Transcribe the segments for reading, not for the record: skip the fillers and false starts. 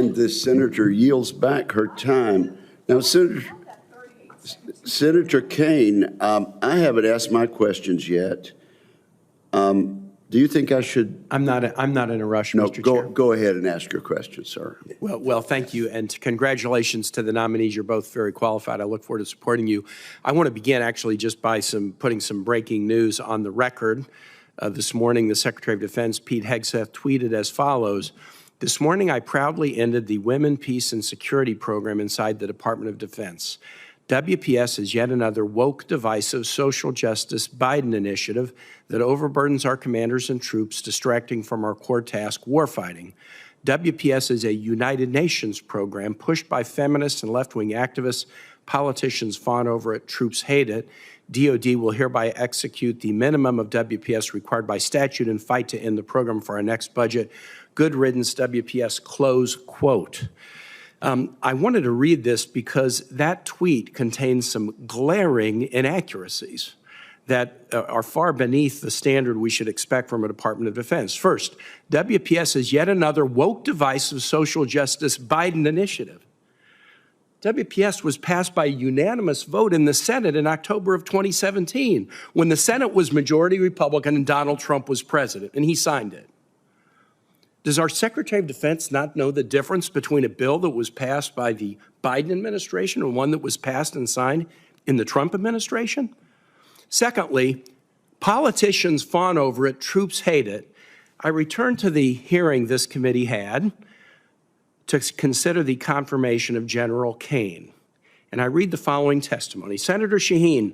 The senator yields back her time. Now, Senator Kaine, I haven't asked my questions yet. Do you think I should? I'm not in a rush, No, Mr. Chair. go ahead and ask your question, sir. Well, thank you, and congratulations to the nominees. You're both very qualified. I look forward to supporting you. I want to begin actually just by putting some breaking news on the record. This morning, the Secretary of Defense, Pete Hegseth, tweeted as follows: "This morning, I proudly ended the Women, Peace, and Security program inside the Department of Defense. WPS is yet another woke, divisive, social justice Biden initiative that overburdens our commanders and troops, distracting from our core task, warfighting. WPS is a United Nations program pushed by feminists and left-wing activists. Politicians fawn over it, troops hate it. DOD will hereby execute the minimum of WPS required by statute and fight to end the program for our next budget. Good riddance, WPS," close quote. I wanted to read this because that tweet contains some glaring inaccuracies that are far beneath the standard we should expect from a Department of Defense. First, WPS is yet another woke, divisive, social justice Biden initiative. WPS was passed by a unanimous vote in the Senate in October of 2017, when the Senate was majority Republican and Donald Trump was president, and he signed it. Does our Secretary of Defense not know the difference between a bill that was passed by the Biden administration and one that was passed and signed in the Trump administration? Secondly, politicians fawn over it, troops hate it. I return to the hearing this committee had to consider the confirmation of General Kaine. And I read the following testimony. Senator Shaheen,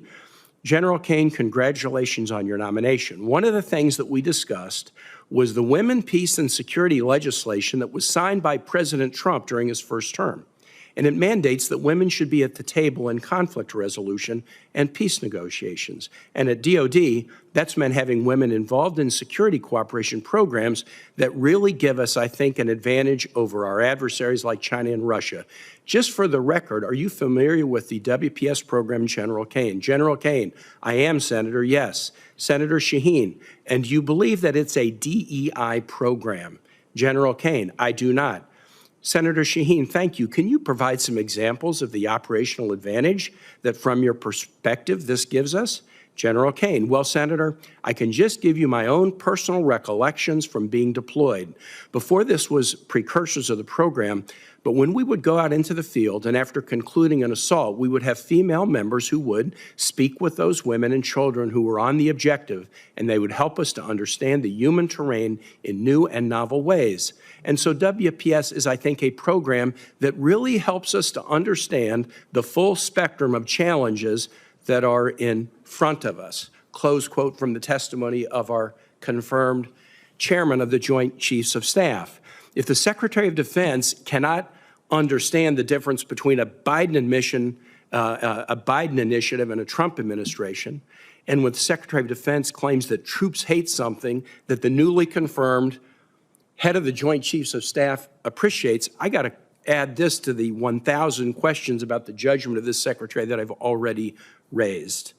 General Kaine, congratulations on your nomination. One of the things that we discussed was the Women, Peace, and Security legislation that was signed by President Trump during his first term. And it mandates that women should be at the table in conflict resolution and peace negotiations. And at DOD, that's meant having women involved in security cooperation programs that really give us, I think, an advantage over our adversaries like China and Russia. Just for the record, are you familiar with the WPS program, General Kaine? General Kaine, I am, Senator, yes. Senator Shaheen, and do you believe that it's a DEI program? General Kaine, I do not. Senator Shaheen, thank you. Can you provide some examples of the operational advantage that, from your perspective, this gives us? General Kaine, well, Senator, I can just give you my own personal recollections from being deployed. Before this was precursors of the program, but when we would go out into the field and after concluding an assault, we would have female members who would speak with those women and children who were on the objective, and they would help us to understand the human terrain in new and novel ways. And so WPS is, I think, a program that really helps us to understand the full spectrum of challenges that are in front of us. Close quote from the testimony of our confirmed chairman of the Joint Chiefs of Staff. If the Secretary of Defense cannot understand the difference between a Biden initiative and a Trump administration, and when the Secretary of Defense claims that troops hate something that the newly confirmed head of the Joint Chiefs of Staff appreciates, I got to add this to the 1,000 questions about the judgment of this secretary that I've already raised.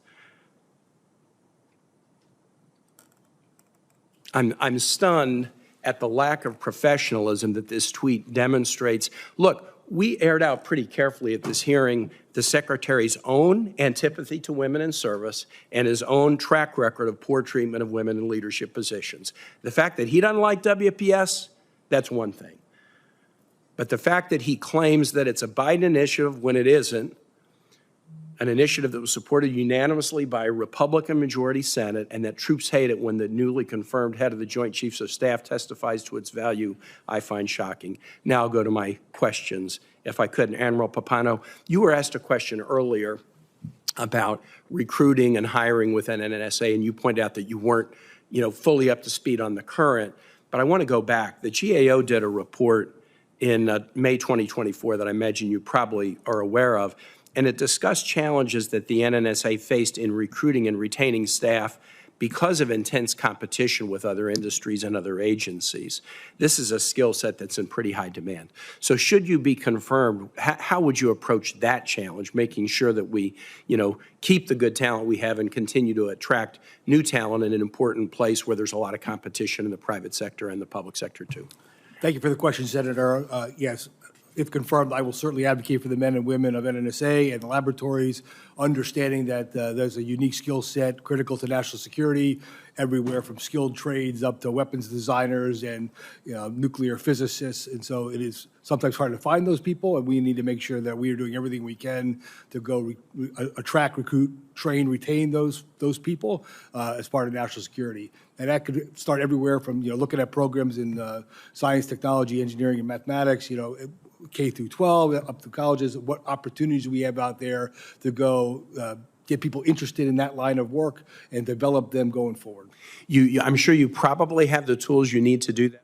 I'm stunned at the lack of professionalism that this tweet demonstrates. Look, we aired out pretty carefully at this hearing the Secretary's own antipathy to women in service and his own track record of poor treatment of women in leadership positions. The fact that he doesn't like WPS, that's one thing. But the fact that he claims that it's a Biden initiative when it isn't, an initiative that was supported unanimously by a Republican majority Senate, and that troops hate it when the newly confirmed head of the Joint Chiefs of Staff testifies to its value, I find shocking. Now I'll go to my questions, if I could. Admiral Papano, you were asked a question earlier about recruiting and hiring within NNSA, and you pointed out that you weren't, fully up to speed on the current. But I want to go back. The GAO did a report in May 2024 that I imagine you probably are aware of, and it discussed challenges that the NNSA faced in recruiting and retaining staff because of intense competition with other industries and other agencies. This is a skill set that's in pretty high demand. So should you be confirmed, how would you approach that challenge, making sure that we, keep the good talent we have and continue to attract new talent in an important place where there's a lot of competition in the private sector and the public sector too? Thank you for the question, Senator. Yes, if confirmed, I will certainly advocate for the men and women of NNSA and the laboratories, understanding that there's a unique skill set critical to national security, everywhere from skilled trades up to weapons designers and nuclear physicists. And so it is sometimes hard to find those people, and we need to make sure that we are doing everything we can to go attract, recruit, train, retain those people as part of national security. And that could start everywhere from looking at programs in science, technology, engineering, and mathematics. K through 12, up to colleges, what opportunities we have out there to go get people interested in that line of work and develop them going forward. I'm sure you probably have the tools you need to do that.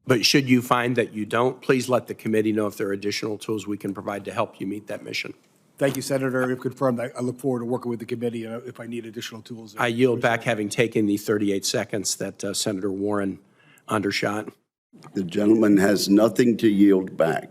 But should you find that you don't, please let the committee know if there are additional tools we can provide to help you meet that mission. Thank you, Senator. If confirmed, I look forward to working with the committee if I need additional tools. I yield back, having taken the 38 seconds that Senator Warren undershot. The gentleman has nothing to yield back.